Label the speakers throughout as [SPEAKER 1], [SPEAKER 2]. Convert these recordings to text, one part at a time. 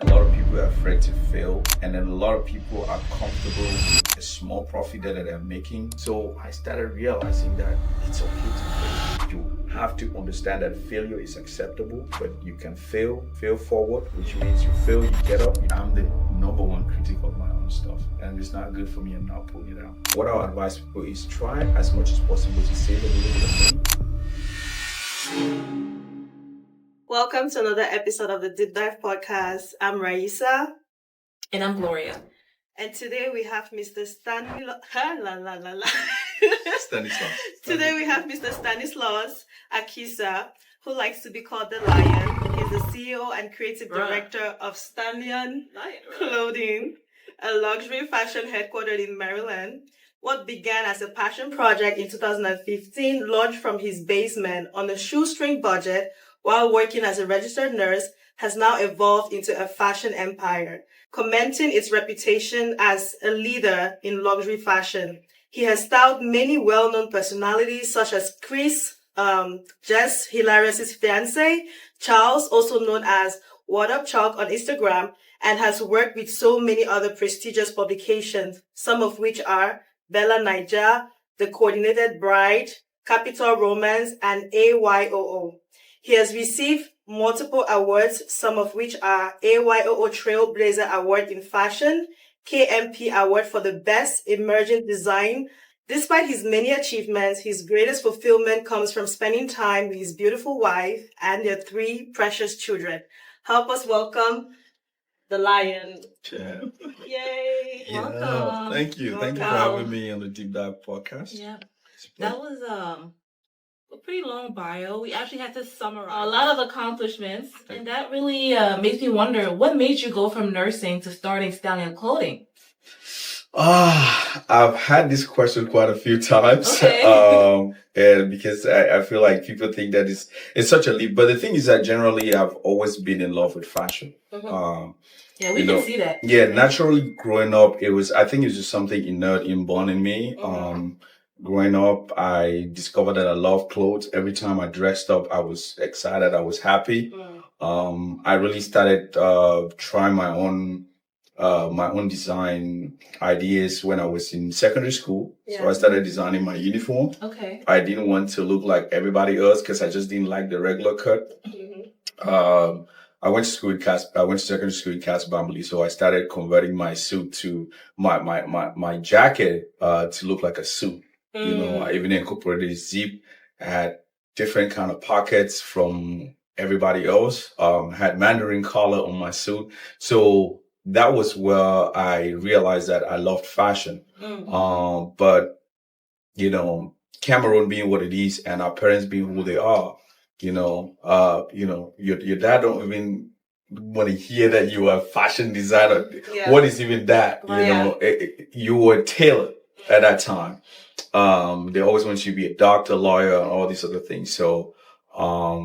[SPEAKER 1] A lot of people are afraid to fail, and then a lot of people are comfortable with a small profit that they're making. So I started realizing that it's okay to fail. You have to understand that failure is acceptable, but you can fail forward, which means you fail, you get up. I'm the number one critic of my own stuff, and it's not good for me. I'm not pulling it out. What I would advise people is try as much as possible to save a little bit of money.
[SPEAKER 2] Welcome to another episode of the Deep Dive Podcast. I'm Raissa.
[SPEAKER 3] And I'm Gloria.
[SPEAKER 2] And today we have Mr. Stanislaus. Today we have Mr. Stanislaus Akisah, who likes to be called the Lion. He's the CEO and creative director of Stanlion Clothing, a luxury fashion headquartered in Maryland. What began as a passion project in 2015 launched from his basement on a shoestring budget while working as a registered nurse has now evolved into a fashion empire, cementing its reputation as a leader in luxury fashion. He has styled many well-known personalities such as Chris, Jess Hilarious's fiancé, Charles, also known as What Up Chalk on Instagram, and has worked with so many other prestigious publications, some of which are Bella Niger, The Coordinated Bride, Capital Romance, and AYOO. He has received multiple awards, some of which are AYOO Trailblazer Award in Fashion, KMP Award for the Best Emerging Design. Despite his many achievements, his greatest fulfillment comes from spending time with his beautiful wife and their 3 precious children. Help us welcome the Lion.
[SPEAKER 1] Yeah.
[SPEAKER 2] Yay!
[SPEAKER 1] Yeah.
[SPEAKER 3] Welcome.
[SPEAKER 1] Thank you. Thank you for having me on the Deep Dive Podcast.
[SPEAKER 3] Yeah. That was a pretty long bio. We actually had to summarize a lot of accomplishments. And that really makes me wonder, what made you go from nursing to starting Stanlion Clothing?
[SPEAKER 1] I've had this question quite a few times.
[SPEAKER 3] Okay.
[SPEAKER 1] And because I feel like people think that it's such a leap. But the thing is that generally I've always been in love with fashion.
[SPEAKER 3] Mm-hmm. Yeah, we can see that.
[SPEAKER 1] Yeah, naturally growing up, I think it's just something inborn in me.
[SPEAKER 3] Mm-hmm.
[SPEAKER 1] Growing up, I discovered that I love clothes. Every time I dressed up, I was excited. I was happy. I really started trying my own design ideas when I was in secondary school.
[SPEAKER 2] Yeah.
[SPEAKER 1] So I started designing my uniform.
[SPEAKER 3] Okay.
[SPEAKER 1] I didn't want to look like everybody else because I just didn't like the regular cut.
[SPEAKER 2] Mm-hmm.
[SPEAKER 1] I went to secondary school in Casablanca, so I started converting my suit to my jacket to look like a suit. You know, I even incorporated a zip. I had different kind of pockets from everybody else. Had Mandarin collar on my suit. So that was where I realized that I loved fashion. But you know, Cameroon being what it is, and our parents being who they are, your dad don't even want to hear that you are a fashion designer.
[SPEAKER 2] Yeah.
[SPEAKER 1] What is even that? You were a tailor at that time. They always want you to be a doctor, lawyer, and all these other things. So, I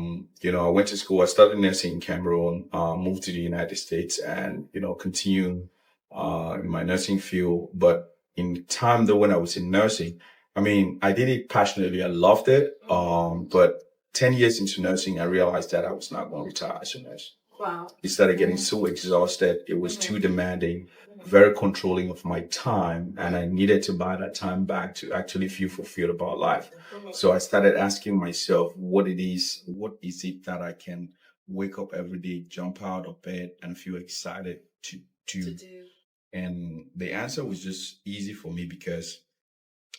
[SPEAKER 1] went to school. I started nursing in Cameroon, moved to the United States, and continued in my nursing field. But in time though, when I was in nursing, I mean, I did it passionately. I loved it. But 10 years into nursing, I realized that I was not going to retire as a nurse.
[SPEAKER 2] Wow.
[SPEAKER 1] It started getting so exhausted. It was too demanding, very controlling of my time. And I needed to buy that time back to actually feel fulfilled about life. So I started asking myself what is it that I can wake up every day, jump out of bed and feel excited to do? And the answer was just easy for me because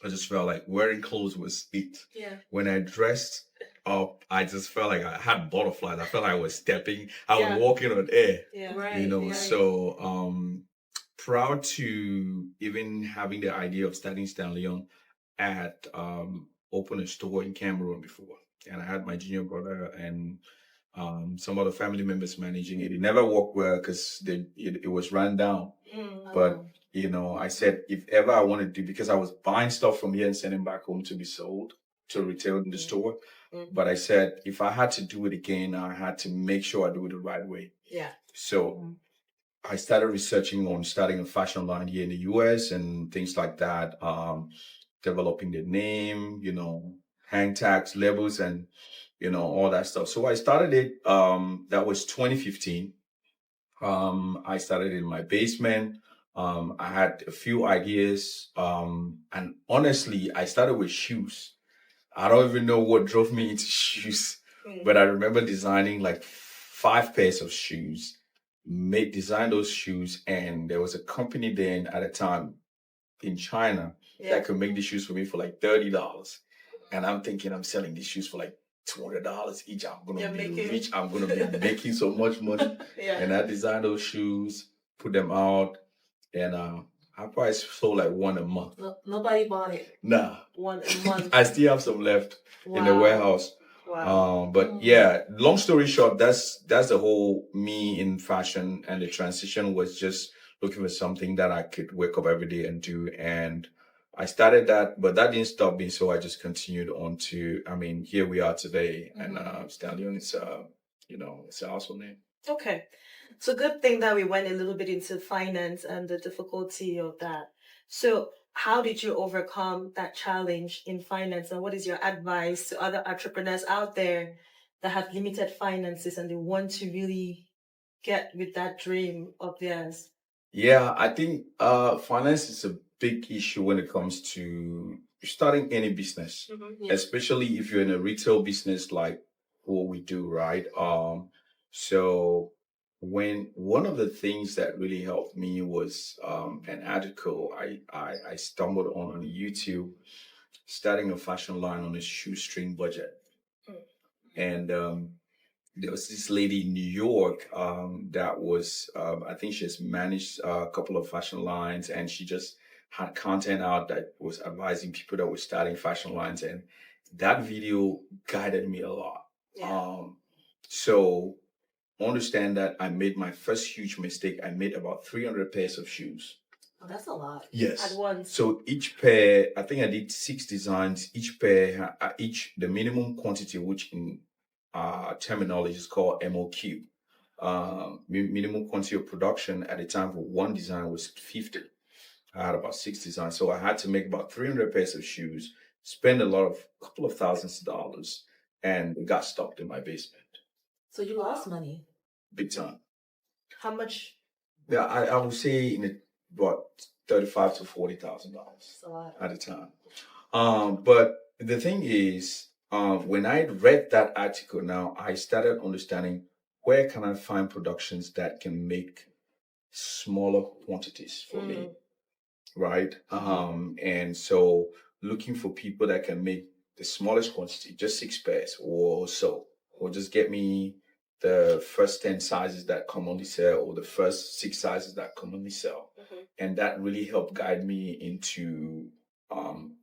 [SPEAKER 1] I just felt like wearing clothes was it.
[SPEAKER 2] Yeah.
[SPEAKER 1] When I dressed up, I just felt like I had butterflies. I felt like I was walking on air.
[SPEAKER 2] Yeah.
[SPEAKER 3] Right.
[SPEAKER 1] So proud to even having the idea of starting Stanlion at open a store in Cameroon before. And I had my junior brother and some other family members managing it. It never worked well because it was run down. But I said, if ever I want to do, because I was buying stuff from here and sending back home to be sold to retail in the store. But I said, if I had to do it again, I had to make sure I do it the right way.
[SPEAKER 2] Yeah.
[SPEAKER 1] So I started researching on starting a fashion line here in the US and things like that, developing the name, hang tags, labels, and all that stuff. So I started it, that was 2015. I started in my basement. I had a few ideas. And honestly, I started with shoes. I don't even know what drove me into shoes, but I remember designing like 5 pairs of shoes, design those shoes, and there was a company then at a time in China that could make the shoes for me for like $30. And I'm thinking I'm selling these shoes for like $200 each. I'm gonna be rich. I'm gonna be making so much money. And I designed those shoes, put them out, and I probably sold like one a month.
[SPEAKER 3] Nobody bought it.
[SPEAKER 1] Nah,
[SPEAKER 3] One a month.
[SPEAKER 1] I still have some left in the warehouse.
[SPEAKER 2] Wow.
[SPEAKER 1] But yeah, long story short, that's the whole me in fashion, and the transition was just looking for something that I could wake up every day and do. And I started that, but that didn't stop me. So I just continued on to, I mean, here we are today. And Stanlion is, it's a household name.
[SPEAKER 2] Okay. So good thing that we went a little bit into finance and the difficulty of that. So how did you overcome that challenge in finance, and what is your advice to other entrepreneurs out there that have limited finances and they want to really get with that dream of theirs?
[SPEAKER 1] Yeah, I think finance is a big issue when it comes to starting any business, especially if you're in a retail business like what we do, right? So when one of the things that really helped me was an article I stumbled on YouTube, starting a fashion line on a shoestring budget. And there was this lady in New York that was, I think she has managed a couple of fashion lines, and she just had content out that was advising people that were starting fashion lines. And that video guided me a lot. So understand that I made my first huge mistake. I made about 300 pairs of shoes.
[SPEAKER 3] Oh, that's a lot.
[SPEAKER 1] Yes.
[SPEAKER 2] At once.
[SPEAKER 1] So each pair, I think I did 6 designs. Each pair, the minimum quantity, which in terminology is called MOQ. Minimum quantity of production at the time for one design was 50. I had about 6 designs. So I had to make about 300 pairs of shoes, spend a couple of thousands of dollars, and it got stuck in my basement.
[SPEAKER 3] So you lost money?
[SPEAKER 1] Big time.
[SPEAKER 2] How much?
[SPEAKER 1] Yeah, I would say in about $35,000 to $40,000 at the time. But the thing is, when I read that article now, I started understanding where can I find productions that can make smaller quantities for me, right? And so looking for people that can make the smallest quantity, just 6 pairs or so, or just get me the first 10 sizes that commonly sell, or the first 6 sizes that commonly sell. And that really helped guide me into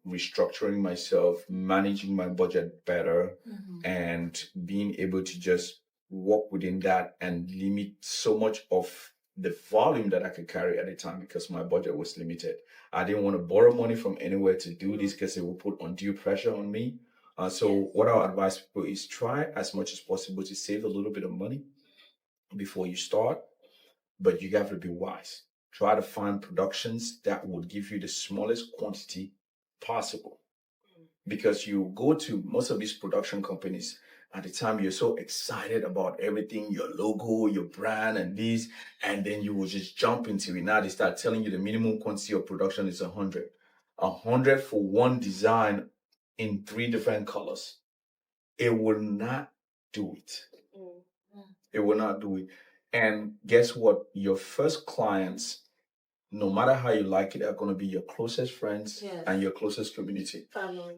[SPEAKER 1] restructuring myself, managing my budget better, and being able to just work within that and limit so much of the volume that I could carry at the time, because my budget was limited. I didn't want to borrow money from anywhere to do this because it would put undue pressure on me. So what I would advise people is try as much as possible to save a little bit of money before you start, but you have to be wise. Try to find productions that would give you the smallest quantity possible, because you go to most of these production companies at the time, you're so excited about everything, your logo, your brand, and this, and then you will just jump into it. Now they start telling you the minimum quantity of production is 100. 100 for one design in 3 different colors. It will not do it. It will not do it. And guess what? Your first clients, no matter how you like it, are going to be your closest friends and your closest community.
[SPEAKER 2] Family.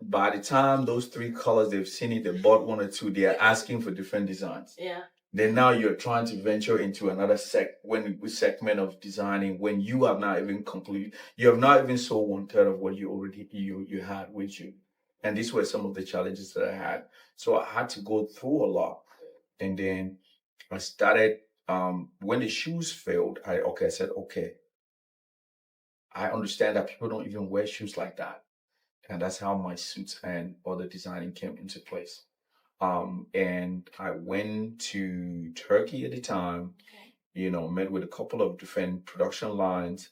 [SPEAKER 1] By the time those 3 colors, they've seen it, they bought 1 or 2, they are asking for different designs. Then now you're trying to venture into another segment of designing when you have not even completed, you have not even sold 1/3 of what you already you had with you. And these were some of the challenges that I had. So I had to go through a lot. And then I started, when the shoes failed, I said, okay, I understand that people don't even wear shoes like that. And that's how my suits and other designing came into place. And I went to Turkey at the time, met with a couple of different production lines,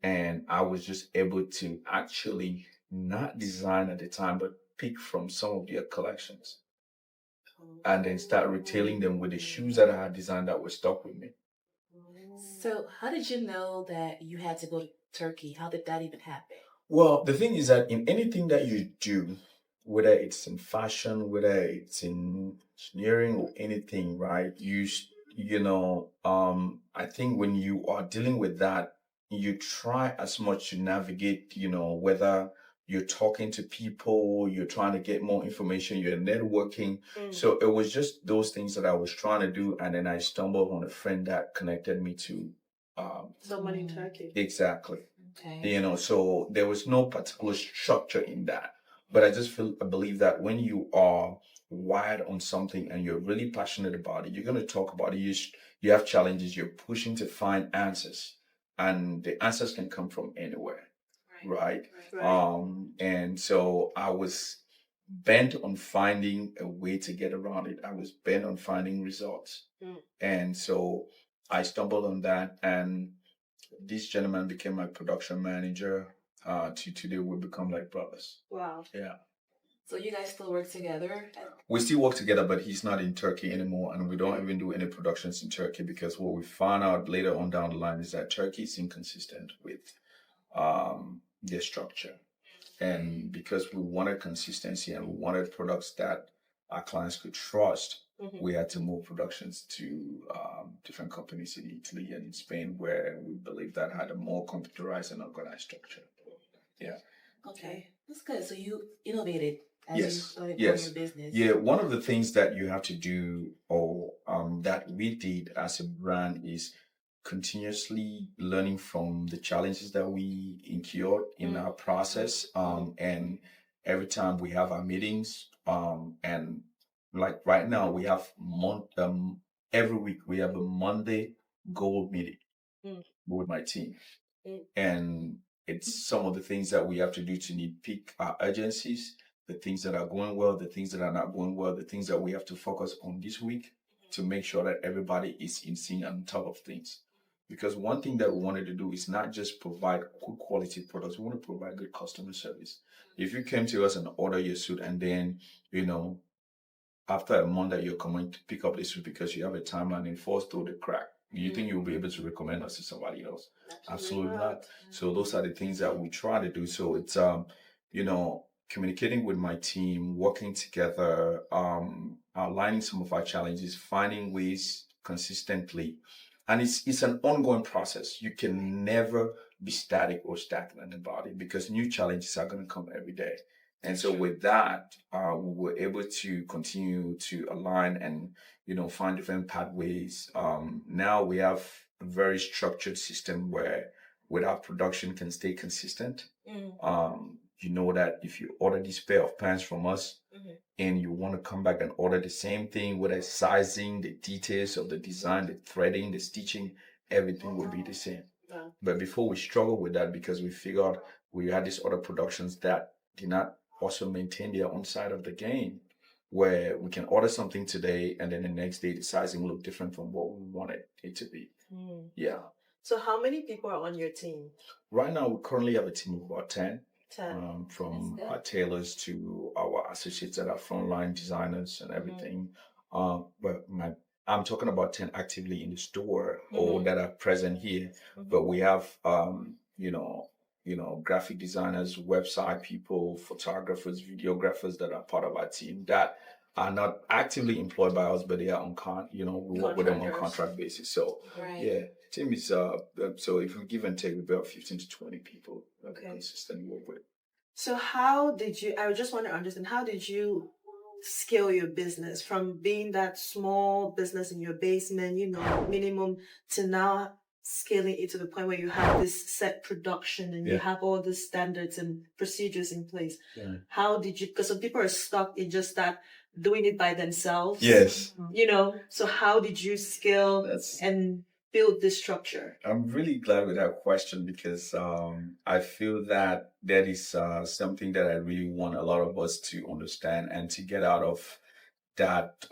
[SPEAKER 1] and I was just able to actually not design at the time, but pick from some of their collections and then start retailing them with the shoes that I had designed that were stuck with me.
[SPEAKER 3] So, how did you know that you had to go to Turkey? How did that even happen?
[SPEAKER 1] Well, the thing is that in anything that you do, whether it's in fashion, whether it's in engineering or anything, right? I think when you are dealing with that, you try as much to navigate, whether you're talking to people, you're trying to get more information, you're networking. So it was just those things that I was trying to do. And then I stumbled on a friend that connected me to
[SPEAKER 2] Someone in Turkey.
[SPEAKER 1] exactly.
[SPEAKER 3] Okay.
[SPEAKER 1] So there was no particular structure in that. But I believe that when you are wired on something and you're really passionate about it, you're going to talk about it. You have challenges, you're pushing to find answers, and the answers can come from anywhere, right? And so I was bent on finding a way to get around it. I was bent on finding results. And so I stumbled on that, and this gentleman became my production manager. To today, we become like brothers.
[SPEAKER 2] Wow.
[SPEAKER 1] Yeah.
[SPEAKER 3] So you guys still work together?
[SPEAKER 1] We still work together, but he's not in Turkey anymore, and we don't even do any productions in Turkey because what we found out later on down the line is that Turkey is inconsistent with their structure. And because we wanted consistency and we wanted products that our clients could trust, we had to move productions to different companies in Italy and in Spain, where we believe that had a more computerized and organized structure. Yeah.
[SPEAKER 3] Okay, that's good. So you innovated as
[SPEAKER 1] Yes.
[SPEAKER 3] you started
[SPEAKER 1] Yes.
[SPEAKER 3] your business.
[SPEAKER 1] Yeah. One of the things that you have to do, or that we did as a brand, is continuously learning from the challenges that we incurred in our process. And every time we have our meetings, and like right now we have every week we have a Monday goal meeting with my team, and it's some of the things that we have to do to need peak our urgencies, the things that are going well, the things that are not going well, the things that we have to focus on this week to make sure that everybody is in sync and on top of things. Because one thing that we wanted to do is not just provide good quality products, we want to provide good customer service. If you came to us and order your suit, and then, after a month that you're coming to pick up the suit because you have a timeline and falls through the crack, do you think you'll be able to recommend us to somebody else? Absolutely not. So those are the things that we try to do. So it's communicating with my team, working together, outlining some of our challenges, finding ways consistently. And it's an ongoing process. You can never be static or stagnant about it because new challenges are going to come every day. And so with that, we were able to continue to align and, find different pathways. Now we have a very structured system where our production can stay consistent. You know that if you order this pair of pants from us and you want to come back and order the same thing, whether it's sizing, the details of the design, the threading, the stitching, everything will be the same. But before we struggled with that because we figured we had these other productions that did not also maintain their own side of the game, where we can order something today and then the next day the sizing will look different from what we wanted it to be. Yeah.
[SPEAKER 2] So how many people are on your team?
[SPEAKER 1] Right now, we currently have a team of about 10.
[SPEAKER 2] 10.
[SPEAKER 1] From our tailors to our associates that are frontline designers and everything. But I'm talking about 10 actively in the store or that are present here. But we have, graphic designers, website people, photographers, videographers that are part of our team that are not actively employed by us, but they are on we work with them on contract basis. So yeah, team is so if we give and take about 15 to 20 people that we consistently work with.
[SPEAKER 2] So I just want to understand, how did you scale your business from being that small business in your basement, minimum, to now scaling it to the point where you have this set production and you have all the standards and procedures in place? How did you, because some people are stuck in just that, doing it by themselves.
[SPEAKER 1] Yes.
[SPEAKER 2] So how did you scale and build this structure?
[SPEAKER 1] I'm really glad with that question because I feel that is something that I really want a lot of us to understand and to get out of that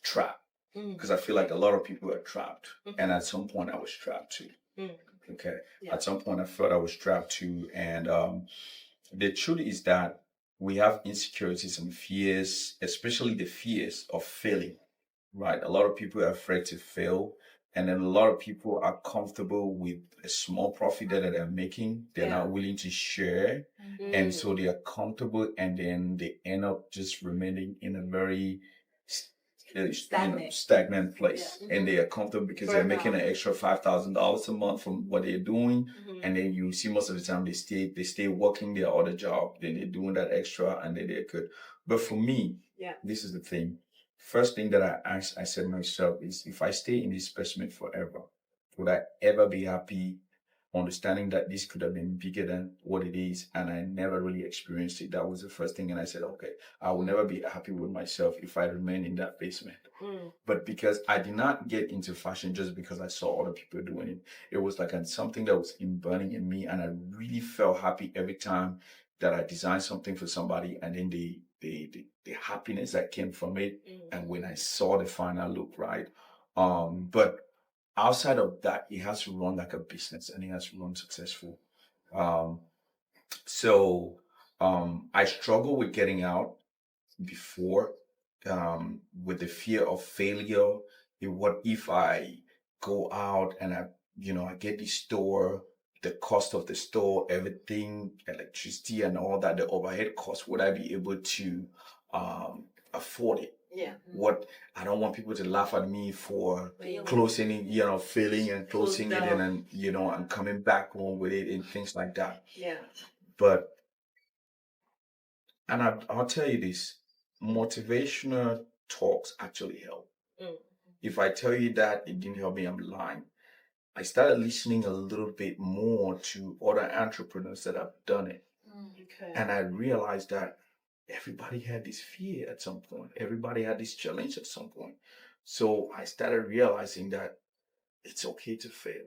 [SPEAKER 1] trap. Because I feel like a lot of people are trapped. And at some point I was trapped too. Okay. Yeah. At some point I felt I was trapped too. And the truth is that we have insecurities and fears, especially the fears of failing, right? A lot of people are afraid to fail. And then a lot of people are comfortable with a small profit that they're making. They're not willing to share. And so they are comfortable, and then they end up just remaining in a very stagnant place. And they are comfortable because they're making an extra $5,000 a month from what they're doing. And then you see most of the time they stay working their other job. Then they're doing that extra, and then they're good. But for me, this is the thing. First thing that I said myself is, if I stay in this placement forever, would I ever be happy, understanding that this could have been bigger than what it is, and I never really experienced it? That was the first thing. And I said, okay, I will never be happy with myself if I remain in that basement. But because I did not get into fashion just because I saw other people doing it. It was like something that was burning in me, and I really felt happy every time that I designed something for somebody, and then the happiness that came from it, and when I saw the final look, right? But outside of that, it has to run like a business, and it has to run successful. So I struggle with getting out before, with the fear of failure. What if I go out and I get the store, the cost of the store, everything, electricity and all that, the overhead costs, would I be able to afford it? What I don't want people to laugh at me for closing it, failing and closing it, and and coming back home with it and things like that. But I'll tell you this, motivational talks actually help. If I tell you that it didn't help me, I'm lying. I started listening a little bit more to other entrepreneurs that have done it. And I realized that everybody had this fear at some point. Everybody had this challenge at some point. So I started realizing that it's okay to fail.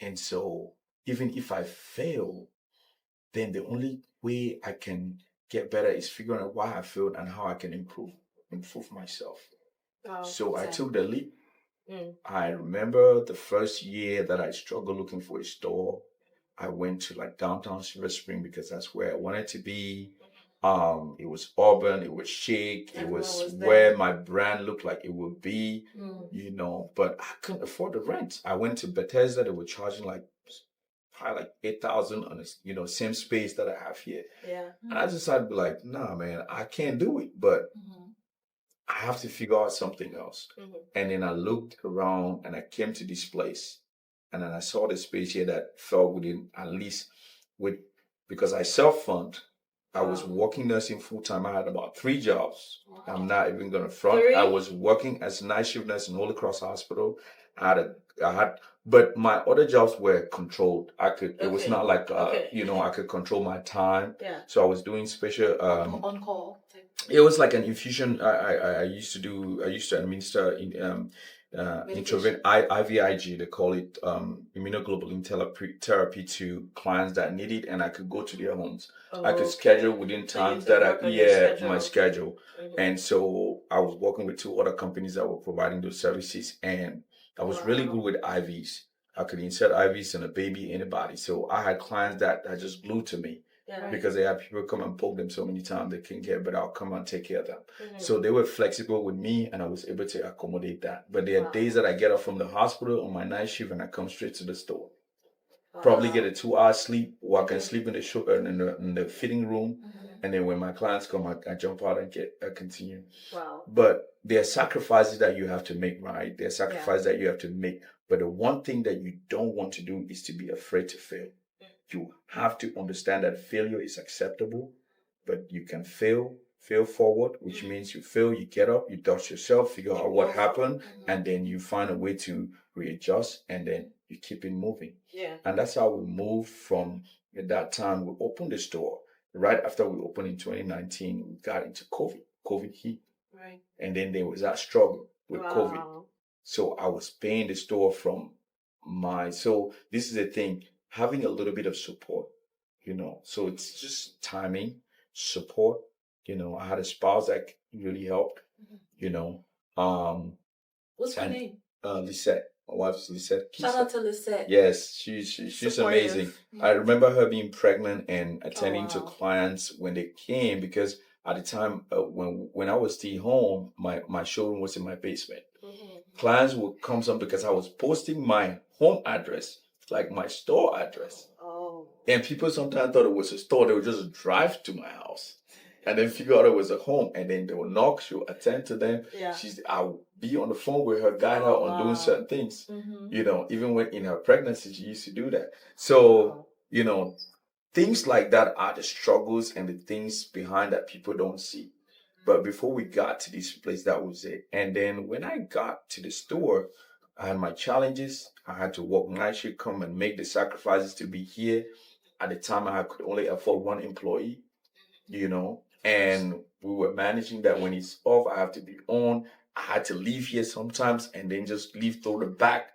[SPEAKER 1] And so even if I fail, then the only way I can get better is figuring out why I failed and how I can improve myself. So I took the leap. I remember the first year that I struggled looking for a store. I went to downtown Silver Spring because that's where I wanted to be. It was urban, it was chic, it was where my brand looked like it would be, but I couldn't afford the rent. I went to Bethesda, they were charging probably $8,000 on same space that I have here. And I decided to be like, nah, man, I can't do it, but I have to figure out something else. And then I looked around and I came to this place, and then I saw the space here that fell within, at least because I self-fund. I was working nursing full time. I had about 3 jobs. I'm not even gonna front.
[SPEAKER 2] 3?
[SPEAKER 1] I was working as night shift nurse in Holy Cross Hospital. But my other jobs were controlled. It was not like I could control my time. So I was doing special
[SPEAKER 3] On call.
[SPEAKER 1] it was like an infusion. I used to administer in introvert IVIG, they call it, immunoglobulin therapy to clients that need it, and I could go to their homes. I could schedule within times that my schedule. And so I was working with 2 other companies that were providing those services, and I was really good with IVs. I could insert IVs in a baby, anybody. So I had clients that just glued to me. Because they had people come and poke them so many times they couldn't get, but I'll come and take care of them. So they were flexible with me, and I was able to accommodate that. But there are days that I get up from the hospital on my night shift and I come straight to the store. Probably get a 2-hour sleep, or I can sleep in the fitting room, and then when my clients come, I jump out and continue. But there are sacrifices that you have to make, right? There are sacrifices that you have to make. But the one thing that you don't want to do is to be afraid to fail. You have to understand that failure is acceptable, but you can fail forward, which means you fail, you get up, you dust yourself, figure out what happened, and then you find a way to readjust, and then you keep it moving. And that's how we moved from at that time. We opened the store. Right after we opened in 2019, we got into COVID. COVID hit. Right. And then there was that struggle with COVID. So I was paying the store from so this is the thing. Having a little bit of support, so it's just timing, support. I had a spouse that really helped,
[SPEAKER 3] What's her name?
[SPEAKER 1] Lisette. My wife's Lisette.
[SPEAKER 3] Shout out to Lisette.
[SPEAKER 1] Yes, she's amazing. I remember her being pregnant and attending to clients when they came, because at the time when I was still home, my showroom was in my basement. Clients would come some because I was posting my home address, like my store address.
[SPEAKER 2] Oh.
[SPEAKER 1] And people sometimes thought it was a store. They would just drive to my house and then figure out it was a home. And then they would knock, she'll attend to them.
[SPEAKER 2] Yeah.
[SPEAKER 1] I'll be on the phone with her, guide her on doing certain things. Even when in her pregnancy, she used to do that. So, things like that are the struggles and the things behind that people don't see. But before we got to this place, that was it. And then when I got to the store, I had my challenges. I had to work night shift, come and make the sacrifices to be here. At the time, I could only afford one employee, and we were managing that. When it's off, I have to be on. I had to leave here sometimes and then just leave through the back,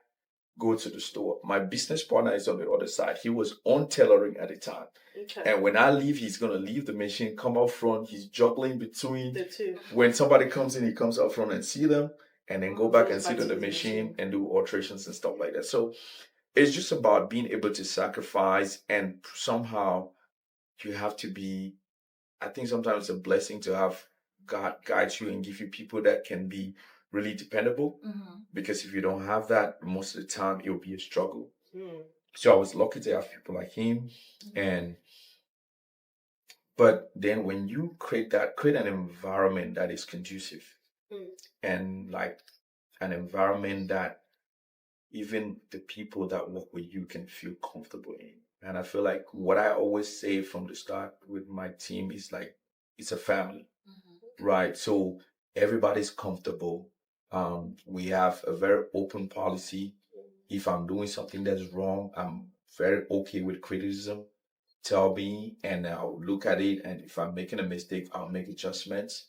[SPEAKER 1] go to the store. My business partner is on the other side. He was on tailoring at the time.
[SPEAKER 2] Okay.
[SPEAKER 1] And when I leave, he's going to leave the machine, come up front. He's juggling between
[SPEAKER 2] The two.
[SPEAKER 1] When somebody comes in, he comes up front and see them and then go back and sit on the machine and do alterations and stuff like that. So it's just about being able to sacrifice, and somehow you have to be, I think sometimes it's a blessing to have God guide you and give you people that can be really dependable. Because if you don't have that, most of the time it will be a struggle. So I was lucky to have people like him. But then when you create an environment that is conducive and like an environment that even the people that work with you can feel comfortable in. And I feel like what I always say from the start with my team is like, it's a family, right? So everybody's comfortable. We have a very open policy. If I'm doing something that's wrong, I'm very okay with criticism. Tell me and I'll look at it. And if I'm making a mistake, I'll make adjustments.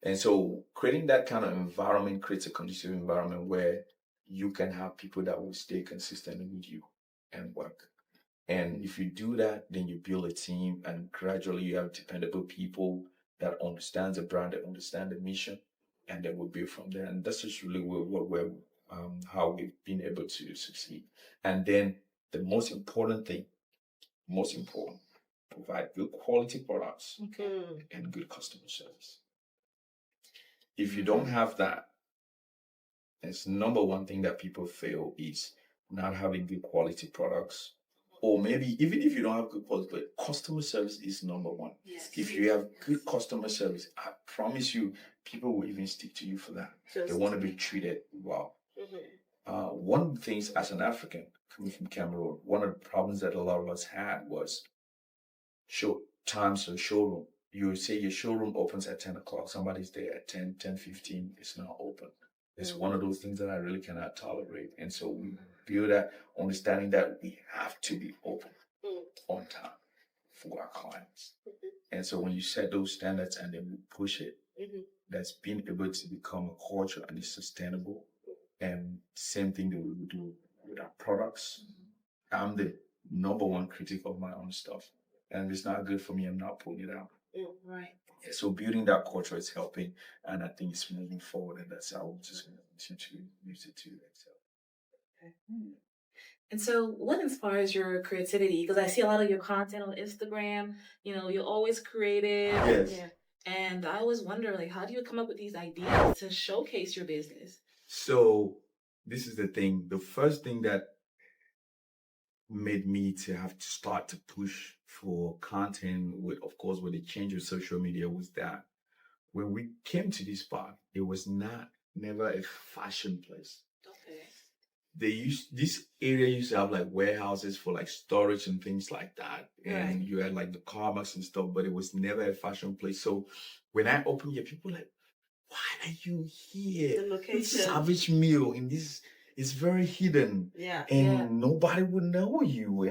[SPEAKER 1] And so creating that kind of environment creates a conducive environment where you can have people that will stay consistent with you and work. And if you do that, then you build a team and gradually you have dependable people that understand the brand, that understand the mission, and then we'll build from there. And that's just really how we've been able to succeed. And then the most important, provide good quality products and good customer service. If you don't have that, it's number one thing that people fail is not having good quality products. Or maybe even if you don't have good quality, but customer service is number one.
[SPEAKER 2] Yes.
[SPEAKER 1] If you have good customer service, I promise you, people will even stick to you for that. They want to be treated well. One of the things as an African coming from Cameroon, one of the problems that a lot of us had was times of showroom. You say your showroom opens at 10 o'clock. Somebody's there at 10:15. It's not open. It's one of those things that I really cannot tolerate. And so we build that understanding that we have to be open on time for our clients. And so when you set those standards and then we push it, that's being able to become a culture and it's sustainable. And same thing that we would do with our products. I'm the number one critic of my own stuff. And if it's not good for me, I'm not putting it out.
[SPEAKER 2] Right.
[SPEAKER 1] Yeah, so building that culture is helping, and I think it's moving forward, and that's how we're just going to continue to use it to excel.
[SPEAKER 3] Okay. And so what inspires your creativity? Because I see a lot of your content on Instagram. You're always creative.
[SPEAKER 1] Yes.
[SPEAKER 3] Yeah. And I always wonder, how do you come up with these ideas to showcase your business?
[SPEAKER 1] So this is the thing. The first thing that made me to have to start to push for content with the change of social media was that when we came to this spot, it was never a fashion place.
[SPEAKER 3] Okay.
[SPEAKER 1] This area used to have like warehouses for like storage and things like that. And you had like the Carmax and stuff, but it was never a fashion place. So when I opened here, people were like, why are you here?
[SPEAKER 2] The location.
[SPEAKER 1] Savage Meal in this. It's very hidden.
[SPEAKER 2] Yeah.
[SPEAKER 1] And nobody would know you.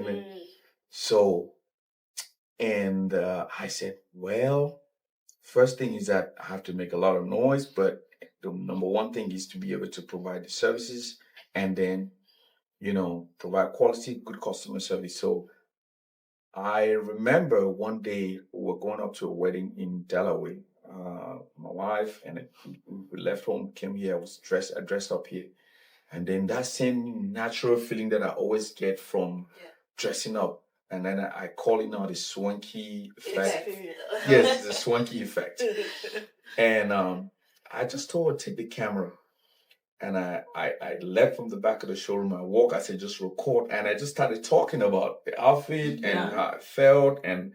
[SPEAKER 1] And I said, well, first thing is that I have to make a lot of noise, but the number one thing is to be able to provide the services and then, provide quality, good customer service. So I remember one day we were going up to a wedding in Delaware. My wife and we left home, came here, I dressed up here. And then that same natural feeling that I always get from dressing up. And then I call it now the swanky effect. Yes, the swanky effect. And I just told her, take the camera And I left from the back of the showroom. I walked, I said, just record. And I just started talking about the outfit and how I felt. And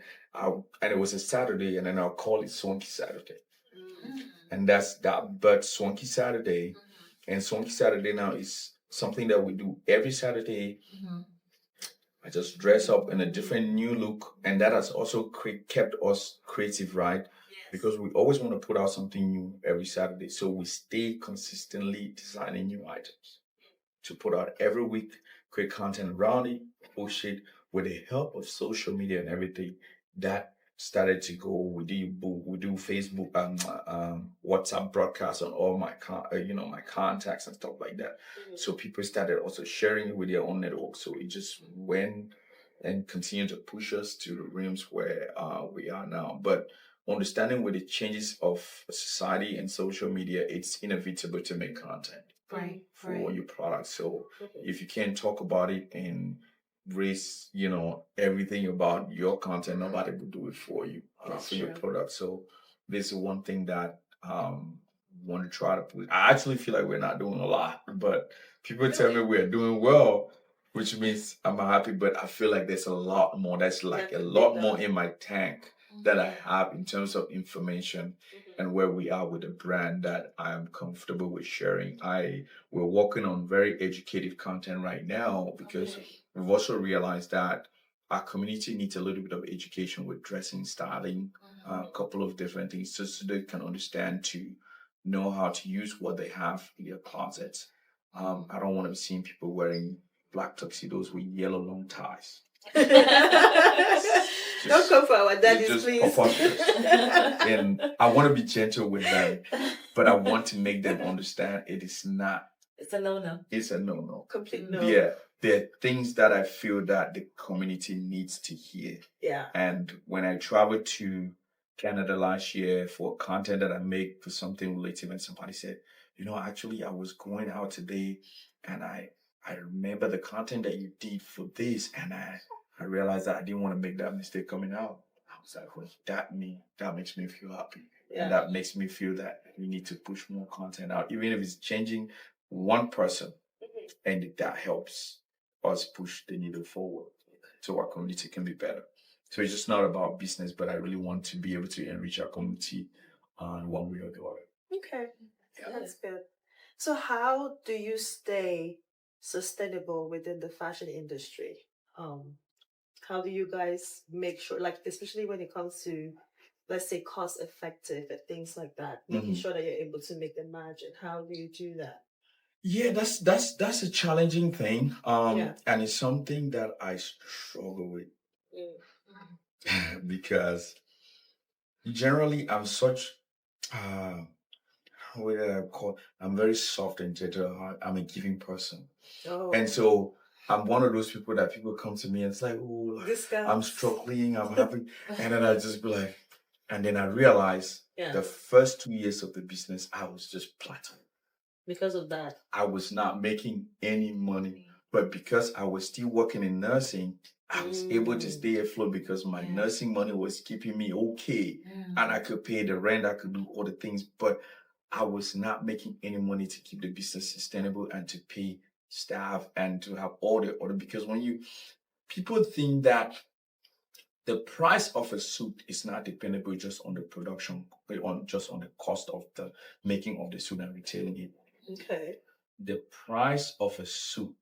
[SPEAKER 1] it was a Saturday, and then I'll call it Swanky Saturday. And that's that. But Swanky Saturday, and Swanky Saturday now is something that we do every Saturday. I just dress up in a different new look, and that has also kept us creative, right? Because we always want to put out something new every Saturday, so we stay consistently designing new items to put out every week, create content around it, push it with the help of social media and everything. That started to go. We do Facebook, WhatsApp broadcasts on all my my contacts and stuff like that. So people started also sharing it with their own network. So it just went and continued to push us to the realms where we are now. But understanding with the changes of society and social media, it's inevitable to make content for your product. So if you can't talk about it and raise, everything about your content, nobody will do it for you, for your product. So this is one thing that want to try to put. I actually feel like we're not doing a lot, but people tell me we're doing well, which means I'm happy, but I feel like there's a lot more. That's like a lot more in my tank that I have in terms of information and where we are with the brand that I am comfortable with sharing. We're working on very educative content right now because we've also realized that our community needs a little bit of education with dressing, styling, a couple of different things, just so they can understand to know how to use what they have in their closets. I don't want to be seeing people wearing black tuxedos with yellow long ties.
[SPEAKER 2] Don't come for our daddies, please.
[SPEAKER 1] And I want to be gentle with them, but I want to make them understand it is not.
[SPEAKER 3] It's a no-no.
[SPEAKER 1] It's a no-no.
[SPEAKER 2] Complete no.
[SPEAKER 1] Yeah, there are things that I feel that the community needs to hear.
[SPEAKER 2] Yeah.
[SPEAKER 1] And when I traveled to Canada last year for content that I make for something relative, and somebody said, actually I was going out today and I remember the content that you did for this, and I realized that I didn't want to make that mistake coming out. I was like, well, that makes me feel happy. Yeah. And that makes me feel that we need to push more content out, even if it's changing one person, and that helps us push the needle forward so our community can be better. So it's just not about business, but I really want to be able to enrich our community on one way or the other.
[SPEAKER 2] Okay, that's good. So how do you stay sustainable within the fashion industry? How do you guys make sure, like, especially when it comes to, let's say, cost effective and things like that, making sure that you're able to make the margin? How do you do that?
[SPEAKER 1] Yeah, that's a challenging thing. And it's something that I struggle with because generally I'm such what do I call? I'm very soft and gentle. I'm a giving person, and so I'm one of those people that people come to me and it's like, oh, I'm struggling, I'm happy, and then I just be like, and then I realize the first 2 years of the business I was just plateauing.
[SPEAKER 2] Because of that,
[SPEAKER 1] I was not making any money, but because I was still working in nursing, I was able to stay afloat because my nursing money was keeping me okay, and I could pay the rent, I could do all the things, but I was not making any money to keep the business sustainable and to pay staff and to have all the other, because people think that the price of a suit is not dependable just on the production, just on the cost of the making of the suit and retailing it.
[SPEAKER 2] Okay.
[SPEAKER 1] The price of a suit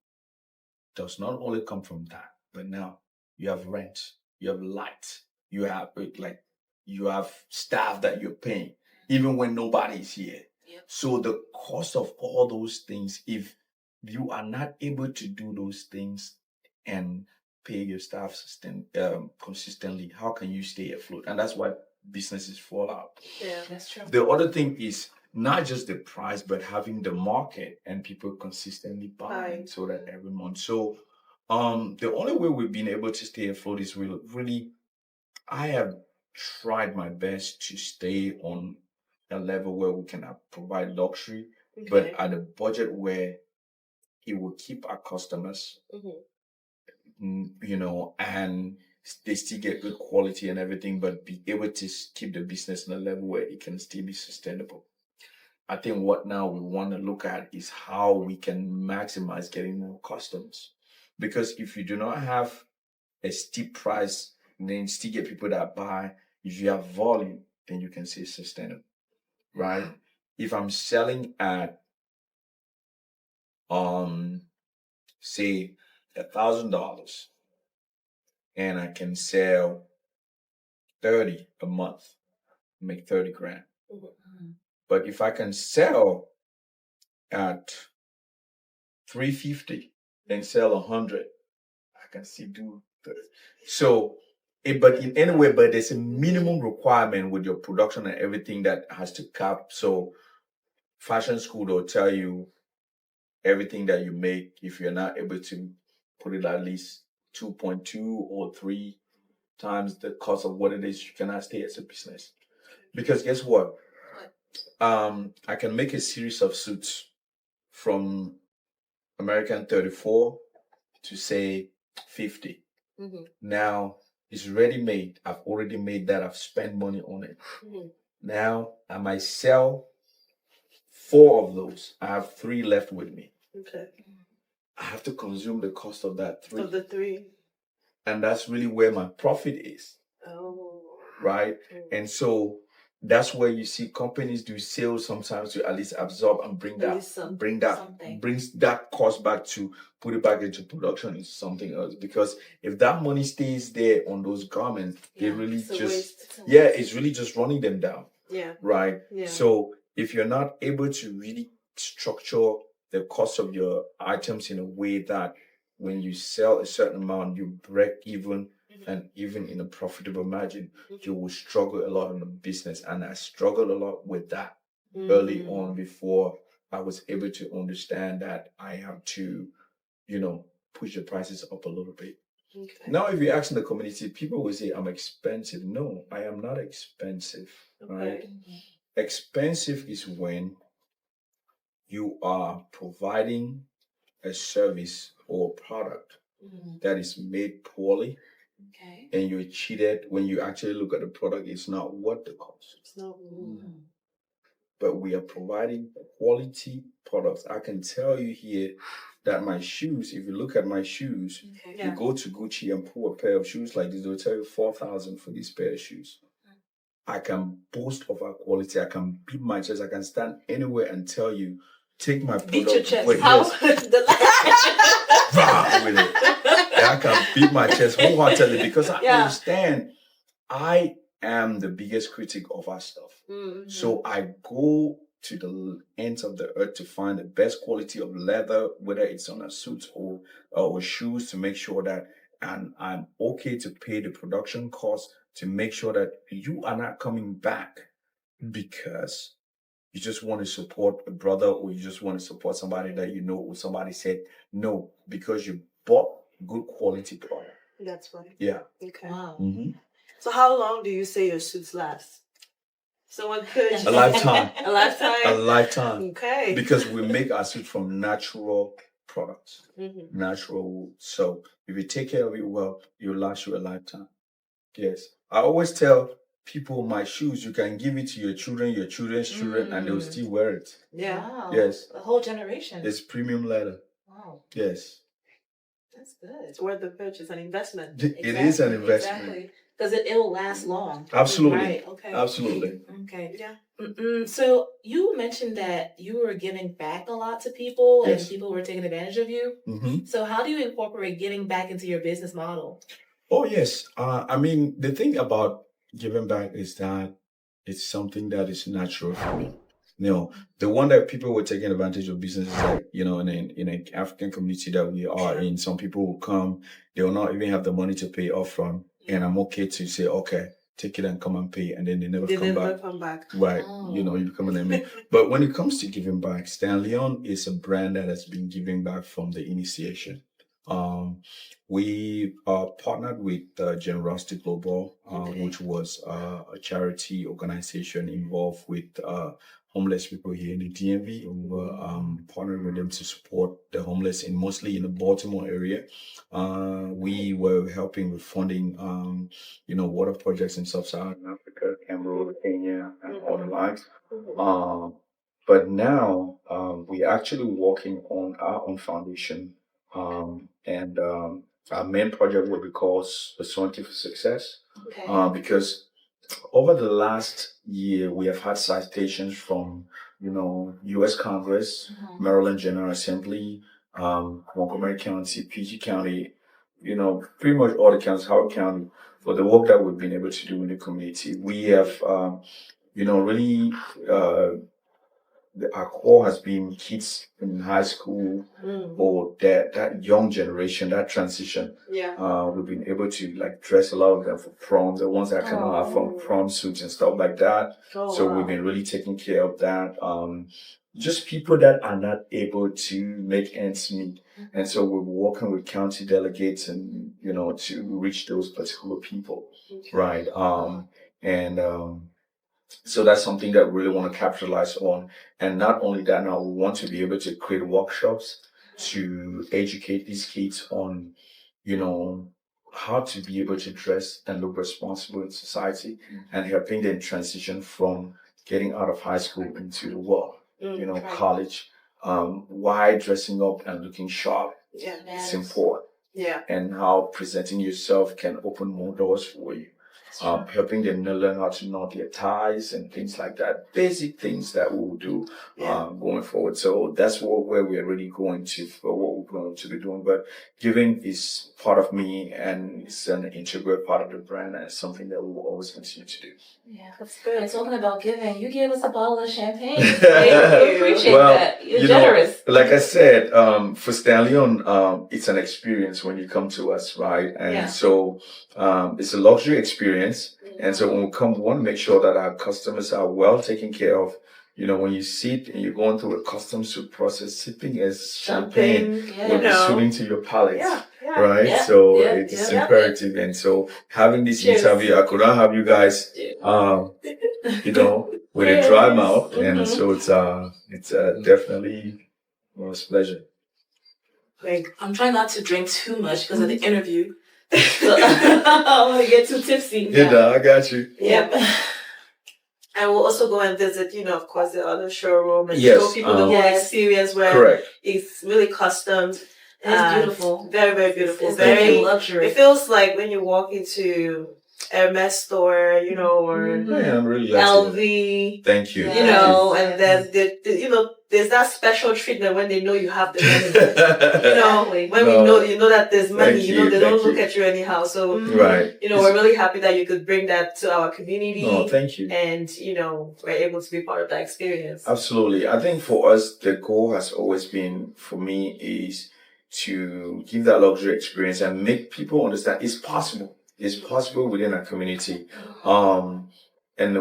[SPEAKER 1] does not only come from that, but now you have rent, you have light, you have staff that you're paying, even when nobody's here. Yep. So the cost of all those things, if you are not able to do those things and pay your staff consistently, how can you stay afloat? And that's why businesses fall out.
[SPEAKER 2] Yeah, that's true.
[SPEAKER 1] The other thing is not just the price, but having the market and people consistently buying so that every month. So the only way we've been able to stay afloat is really, I have tried my best to stay on a level where we can provide luxury, but at a budget where it will keep our customers, and they still get good quality and everything, but be able to keep the business on a level where it can still be sustainable. I think what now we want to look at is how we can maximize getting more customers. Because if you do not have a steep price, then still get people that buy, if you have volume, then you can say sustainable, right? If I'm selling at say $1,000 and I can sell 30 a month, make 30 grand. But if I can sell at 350 and sell 100, I can still do 30. So but in any way, but there's a minimum requirement with your production and everything that has to cap. So fashion school will tell you everything that you make, if you're not able to put it at least 2.2 or 3 times the cost of what it is, you cannot stay as a business. Because guess what? I can make a series of suits from American 34 to say 50. Now it's ready made. I've already made that. I've spent money on it. Now I might sell 4 of those. I have 3 left with me.
[SPEAKER 2] Okay.
[SPEAKER 1] I have to consume the cost of that 3.
[SPEAKER 2] Of the 3.
[SPEAKER 1] And that's really where my profit is.
[SPEAKER 2] Oh.
[SPEAKER 1] Right? And so that's where you see companies do sales sometimes to at least absorb and brings that cost back to put it back into production into something else. Because if that money stays there on those garments, they really it's really just running them down.
[SPEAKER 2] Yeah.
[SPEAKER 1] Right?
[SPEAKER 2] Yeah.
[SPEAKER 1] So if you're not able to really structure the cost of your items in a way that when you sell a certain amount, you break even, and even in a profitable margin, you will struggle a lot in the business. And I struggled a lot with that early on before I was able to understand that I have to, push the prices up a little bit. Okay. Now, if you ask in the community, people will say, I'm expensive. No, I am not expensive, right? Expensive is when you are providing a service or product that is made poorly, and you're cheated when you actually look at the product. It's not worth the cost. It's not. But we are providing quality products. I can tell you here that my shoes, if you look at my shoes, you go to Gucci and pull a pair of shoes like this, they'll tell you $4,000 for this pair of shoes. I can boast of our quality. I can beat my chest. I can stand anywhere and tell you, take my product.
[SPEAKER 2] Beat your chest.
[SPEAKER 1] With it. I can beat my chest wholeheartedly because I understand I am the biggest critic of our stuff. So I go to the ends of the earth to find the best quality of leather, whether it's on a suit or shoes, to make sure that I'm okay to pay the production cost, to make sure that you are not coming back because you just want to support a brother, or you just want to support somebody that you know, or somebody said no, because you bought good quality product.
[SPEAKER 2] That's funny.
[SPEAKER 1] Yeah.
[SPEAKER 2] Okay. Wow. So how long do you say your suits last? Someone could
[SPEAKER 1] a lifetime.
[SPEAKER 2] A lifetime.
[SPEAKER 1] A lifetime.
[SPEAKER 2] Okay.
[SPEAKER 1] Because we make our suits from natural products, natural wool. So if you take care of it well, it'll last you a lifetime. Yes. I always tell people, my shoes, you can give it to your children, your children's children, and they'll still wear it.
[SPEAKER 2] Yeah.
[SPEAKER 3] Wow.
[SPEAKER 1] Yes.
[SPEAKER 3] A whole generation.
[SPEAKER 1] It's premium leather.
[SPEAKER 3] Wow.
[SPEAKER 1] Yes.
[SPEAKER 3] That's good.
[SPEAKER 2] It's worth the purchase, an investment.
[SPEAKER 1] It is an investment.
[SPEAKER 3] Exactly. Because it will last long.
[SPEAKER 1] Absolutely.
[SPEAKER 3] Right. Okay.
[SPEAKER 1] Absolutely.
[SPEAKER 3] Okay.
[SPEAKER 2] Yeah.
[SPEAKER 3] So you mentioned that you were giving back a lot to people, and people were taking advantage of you. So how do you incorporate giving back into your business model?
[SPEAKER 1] Oh, yes. I mean, the thing about giving back is that it's something that is natural for me. The one that people were taking advantage of business is like, in an African community that we are in, some people will come, they will not even have the money to pay upfront. And I'm okay to say, okay, take it and come and pay. And then they never come back. Right.
[SPEAKER 3] Oh.
[SPEAKER 1] You become an enemy. But when it comes to giving back, Stanlion is a brand that has been giving back from the initiation. We partnered with Generosity Global, which was a charity organization involved with homeless people here in the DMV. We were partnering with them to support the homeless mostly in the Baltimore area. We were helping with funding, water projects in Sub-Saharan Africa, Cameroon, Kenya, and all the likes. But now we're actually working on our own foundation, and our main project will be called Pursuing for Success,
[SPEAKER 3] Okay.
[SPEAKER 1] because over the last year we have had citations from, U.S. Congress, Maryland General Assembly, Montgomery County, PG County, pretty much all the counties, Howard County, for the work that we've been able to do in the community. We have, really. Our core has been kids in high school or that young generation, that transition.
[SPEAKER 2] Yeah.
[SPEAKER 1] We've been able to like dress a lot of them for prom, the ones that cannot afford prom suits and stuff like that. So we've been really taking care of that. Just people that are not able to make ends meet. And so we're working with county delegates and, to reach those particular people. Right. So that's something that we really want to capitalize on. And not only that, now we want to be able to create workshops to educate these kids on, how to be able to dress and look responsible in society, and helping them transition from getting out of high school into the world, college. Why dressing up and looking sharp is important.
[SPEAKER 2] Yeah.
[SPEAKER 1] And how presenting yourself can open more doors for you. Helping them learn how to knot their ties and things like that. Basic things that we will do going forward. So that's where we're really going to, for what we're going to be doing. But giving is part of me, and it's an integral part of the brand, and it's something that we will always continue to do.
[SPEAKER 3] Yeah, that's good. And talking about giving, you gave us a bottle of champagne. We appreciate that. You're generous.
[SPEAKER 1] Like I said, for Stanlion, it's an experience when you come to us, right? And so it's a luxury experience. And so when we come, we want to make sure that our customers are well taken care of. When you sit and you're going through a custom suit process, sipping is champagne will be soothing to your palate. Right? It's imperative. And so having this interview, I could not have you guys, with a dry mouth. And so it's definitely a pleasure.
[SPEAKER 3] I'm trying not to drink too much because of the interview. So I don't want to get too tipsy.
[SPEAKER 1] I got you.
[SPEAKER 2] Yep. And we'll also go and visit, of course, the other showroom and show people the whole experience where it's really custom.
[SPEAKER 3] It's beautiful.
[SPEAKER 2] Very, very beautiful.
[SPEAKER 3] It's very luxury.
[SPEAKER 2] It feels like when you walk into Hermes store, or
[SPEAKER 1] I'm really
[SPEAKER 2] LV.
[SPEAKER 1] Thank you.
[SPEAKER 2] And then there's that special treatment when they know you have the money. When we know that there's money, they don't look at you anyhow. So we're really happy that you could bring that to our community.
[SPEAKER 1] Oh, thank you.
[SPEAKER 2] And we're able to be part of that experience.
[SPEAKER 1] Absolutely. I think for us, the goal has always been, for me, is to give that luxury experience and make people understand it's possible. It's possible within our community. And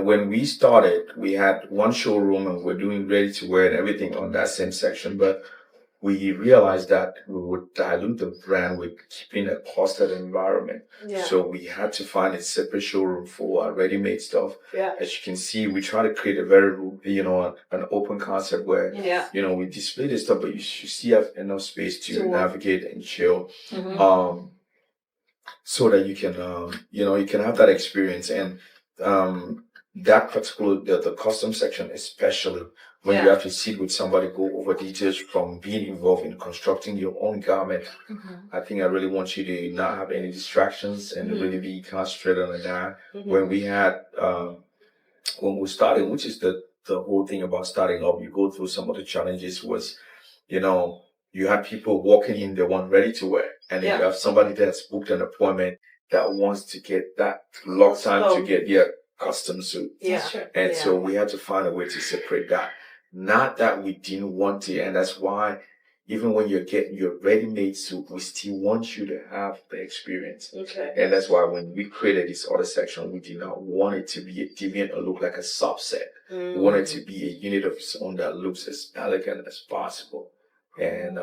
[SPEAKER 1] when we started, we had one showroom and we're doing ready to wear and everything on that same section. But we realized that we would dilute the brand with keeping a clustered environment. So we had to find a separate showroom for our ready-made stuff. As you can see, we try to create a very, an open concept where, we display this stuff, but you still have enough space to navigate and chill. So that you can, you can have that experience. And that particular, the custom section, especially when you have to sit with somebody, go over details from being involved in constructing your own garment. I think I really want you to not have any distractions and really be concentrated on that. When we had, when we started, which is the whole thing about starting up, you go through some of the challenges was, you have people walking in, they want ready to wear. And you have somebody that's booked an appointment that wants to get that locked time to get their custom suit. And so we had to find a way to separate that. Not that we didn't want to, and that's why even when you're getting your ready-made suit, we still want you to have the experience. And that's why when we created this other section, we did not want it to be a deviant or look like a subset. We wanted it to be a unit of its own that looks as elegant as possible. And,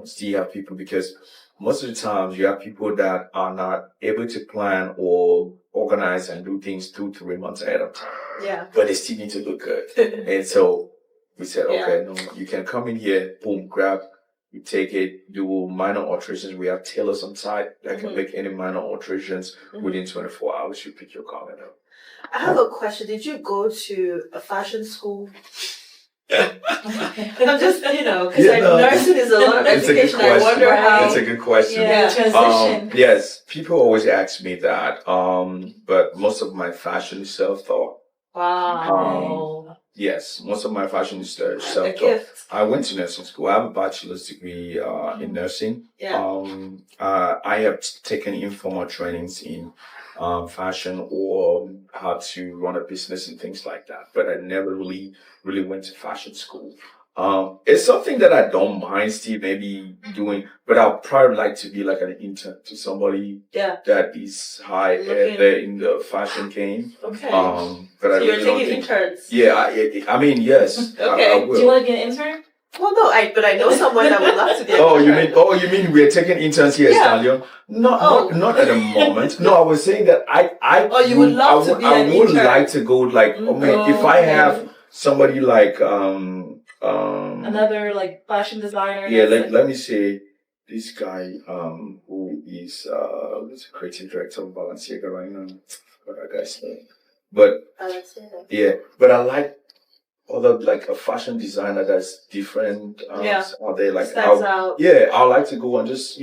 [SPEAKER 1] still have people, because most of the times you have people that are not able to plan or organize and do things 2-3 months ahead of time. But they still need to look good. And so we said, okay, no, you can come in here, boom, grab, you take it, do minor alterations. We have tailors on site that can make any minor alterations within 24 hours. You pick your garment up.
[SPEAKER 2] I have a question. Did you go to a fashion school? I'm just, because
[SPEAKER 1] Yeah, no.
[SPEAKER 2] nursing is a lot of
[SPEAKER 1] It's a good
[SPEAKER 2] education. I
[SPEAKER 1] question.
[SPEAKER 2] wonder how.
[SPEAKER 1] It's a good question.
[SPEAKER 3] Yeah, transition.
[SPEAKER 1] Yes, people always ask me that. But most of my fashion is self-taught.
[SPEAKER 2] Wow.
[SPEAKER 1] Yes, most of my fashion is
[SPEAKER 2] A
[SPEAKER 1] self-taught.
[SPEAKER 2] gift.
[SPEAKER 1] I went to nursing school. I have a bachelor's degree in nursing.
[SPEAKER 2] Yeah.
[SPEAKER 1] I have taken informal trainings in fashion or how to run a business and things like that. But I never really went to fashion school. It's something that I don't mind still maybe doing, but I'll probably like to be like an intern to somebody
[SPEAKER 2] Yeah.
[SPEAKER 1] that is high
[SPEAKER 2] Looking-
[SPEAKER 1] there in the fashion game.
[SPEAKER 2] Okay.
[SPEAKER 1] But I
[SPEAKER 2] So you're
[SPEAKER 1] really don't
[SPEAKER 2] taking
[SPEAKER 1] think.
[SPEAKER 2] interns.
[SPEAKER 1] Yeah, I mean, yes.
[SPEAKER 2] Okay.
[SPEAKER 1] I
[SPEAKER 3] Do you
[SPEAKER 1] will.
[SPEAKER 3] want to be an intern?
[SPEAKER 2] Well, no, but I know someone that would love to be.
[SPEAKER 1] Oh, you mean we're taking interns here,
[SPEAKER 2] Yeah.
[SPEAKER 1] Stanlion? No,
[SPEAKER 2] Oh.
[SPEAKER 1] not at the moment. No, I was saying that I
[SPEAKER 2] Oh, you would love to be
[SPEAKER 1] I
[SPEAKER 2] an
[SPEAKER 1] would
[SPEAKER 2] intern.
[SPEAKER 1] like to go like, if I have somebody like
[SPEAKER 3] Another like fashion designer.
[SPEAKER 1] yeah,
[SPEAKER 3] that's
[SPEAKER 1] let me say this guy who is the creative director of Balenciaga right now. What that guy's name? But yeah, but I like other like a fashion designer that's different. Are they like
[SPEAKER 2] Stands out.
[SPEAKER 1] Yeah, I like to go and just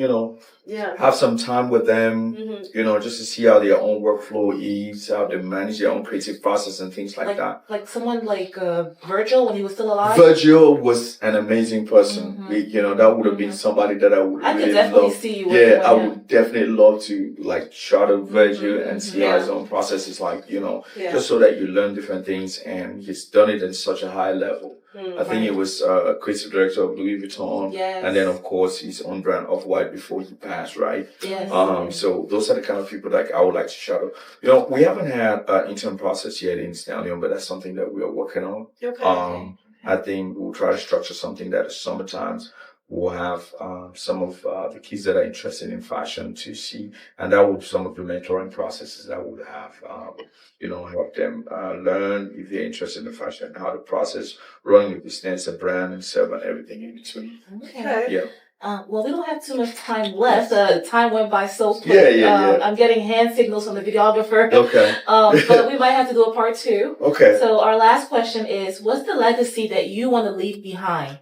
[SPEAKER 2] Yeah.
[SPEAKER 1] have some time with them.
[SPEAKER 2] Mm-hmm.
[SPEAKER 1] Just to see how their own workflow is, how they manage their own creative process and things like that.
[SPEAKER 3] Like someone like Virgil when he was still alive.
[SPEAKER 1] Virgil was an amazing person. That would have been somebody that I would
[SPEAKER 3] I
[SPEAKER 1] really
[SPEAKER 3] could definitely
[SPEAKER 1] love.
[SPEAKER 3] see you working with
[SPEAKER 1] I
[SPEAKER 3] him.
[SPEAKER 1] would definitely love to like shadow Virgil and see how his own process is like, just so that you learn different things, and he's done it at such a high level. I think he was creative director of Louis Vuitton, and then of course his own brand Off-White before he passed, right?
[SPEAKER 3] Yes.
[SPEAKER 1] So those are the kind of people that I would like to shadow. We haven't had an intern process yet in Stanlion, but that's something that we are working on.
[SPEAKER 2] Okay.
[SPEAKER 1] I think we'll try to structure something that is summertime. We'll have some of the kids that are interested in fashion to see, and that will be some of the mentoring processes that we'll have. Help them learn if they're interested in fashion, how to process running a business, a brand, and serve, and everything in between.
[SPEAKER 3] Okay.
[SPEAKER 1] Yeah.
[SPEAKER 3] Well, we don't have too much time left. Time went by so quick.
[SPEAKER 1] Yeah.
[SPEAKER 3] I'm getting hand signals from the videographer.
[SPEAKER 1] Okay.
[SPEAKER 3] But we might have to do a part 2.
[SPEAKER 1] Okay.
[SPEAKER 3] So our last question is, what's the legacy that you want to leave behind?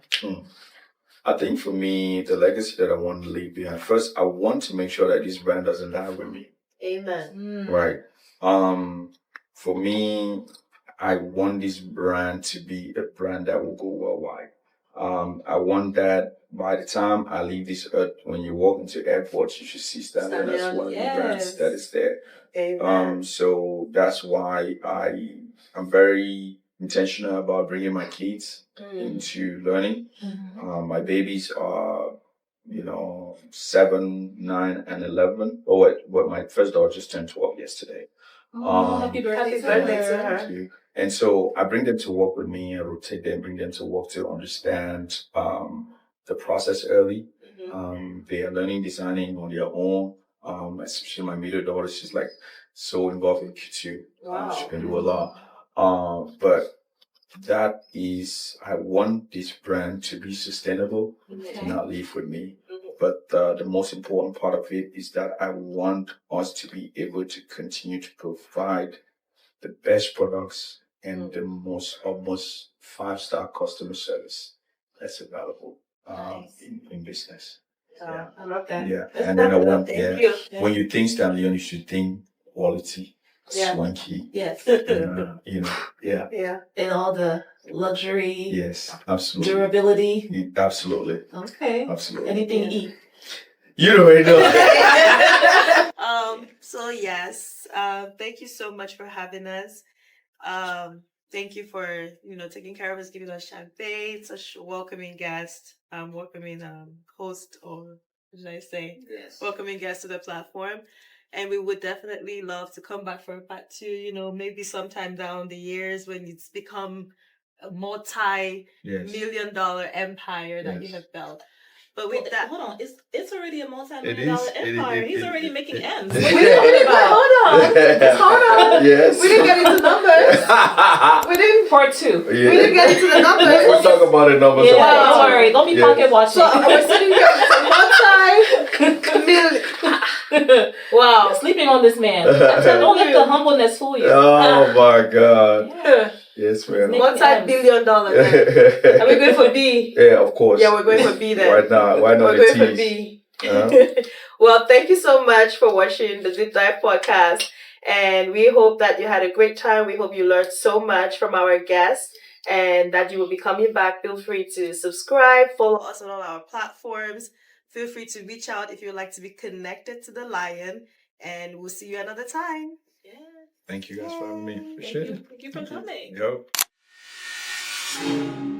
[SPEAKER 1] I think for me, the legacy that I want to leave behind, first, I want to make sure that this brand doesn't die with me.
[SPEAKER 2] Amen.
[SPEAKER 1] Right. For me, I want this brand to be a brand that will go worldwide. I want that by the time I leave this earth, when you walk into airports, you should see Stanlion as one of the brands that is there.
[SPEAKER 2] Amen.
[SPEAKER 1] So that's why I'm very intentional about bringing my kids into learning. My babies are, 7, 9, and 11. But my first daughter just turned 12 yesterday.
[SPEAKER 3] Happy birthday to her.
[SPEAKER 1] Thank you. And so I bring them to work with me. I rotate them, bring them to work to understand the process early. They are learning designing on their own. Especially my middle daughter, she's like so involved in Q2.
[SPEAKER 2] Wow.
[SPEAKER 1] She can do a lot. But that is, I want this brand to be sustainable, to not live with me. But the most important part of it is that I want us to be able to continue to provide the best products and the almost 5-star customer service that's available in business.
[SPEAKER 2] I love that.
[SPEAKER 1] Yeah, and then I want
[SPEAKER 2] you.
[SPEAKER 1] when you think Stanlion, you should think quality, swanky.
[SPEAKER 3] Yes.
[SPEAKER 1] Yeah.
[SPEAKER 3] And all the luxury.
[SPEAKER 1] Yes, absolutely.
[SPEAKER 3] Durability.
[SPEAKER 1] Absolutely.
[SPEAKER 3] Okay.
[SPEAKER 1] Absolutely.
[SPEAKER 3] Anything to eat.
[SPEAKER 1] You already know.
[SPEAKER 2] So yes, thank you so much for having us. Thank you for taking care of us, giving us champagne, such a welcoming guest, welcoming host, or what should I say?
[SPEAKER 3] Yes.
[SPEAKER 2] Welcoming guest to the platform. And we would definitely love to come back for a part 2, maybe sometime down the years when it's become a multi-million-dollar empire that you have built. But with that,
[SPEAKER 3] hold on, it's already a multi-million-dollar empire. He's already making ends.
[SPEAKER 2] What are you talking about? Hold on.
[SPEAKER 1] Yes.
[SPEAKER 2] We didn't get into numbers. We didn't.
[SPEAKER 3] Part 2.
[SPEAKER 1] Yeah.
[SPEAKER 2] We didn't get into the numbers.
[SPEAKER 1] We'll talk about the numbers.
[SPEAKER 3] Yeah,
[SPEAKER 1] about
[SPEAKER 3] don't
[SPEAKER 1] it.
[SPEAKER 3] worry. Don't be pocket watching.
[SPEAKER 2] So we're sitting here with a multi-million. Wow.
[SPEAKER 3] You're sleeping on this man. Don't let the humbleness fool you.
[SPEAKER 1] Oh my God.
[SPEAKER 2] Yeah.
[SPEAKER 1] Yes, ma'am.
[SPEAKER 2] Multi-billion-dollar. Are we going for B?
[SPEAKER 1] Yeah, of course.
[SPEAKER 2] Yeah, we're going for B then.
[SPEAKER 1] Why not? Why not?
[SPEAKER 2] We're going for B. Well, thank you so much for watching the Deep Dive podcast. And we hope that you had a great time. We hope you learned so much from our guests and that you will be coming back. Feel free to subscribe, follow us on all our platforms. Feel free to reach out if you would like to be connected to the Lion. And we'll see you another time.
[SPEAKER 3] Yeah.
[SPEAKER 1] Thank you guys for having me. Appreciate it.
[SPEAKER 3] Thank you for coming.
[SPEAKER 1] Yep.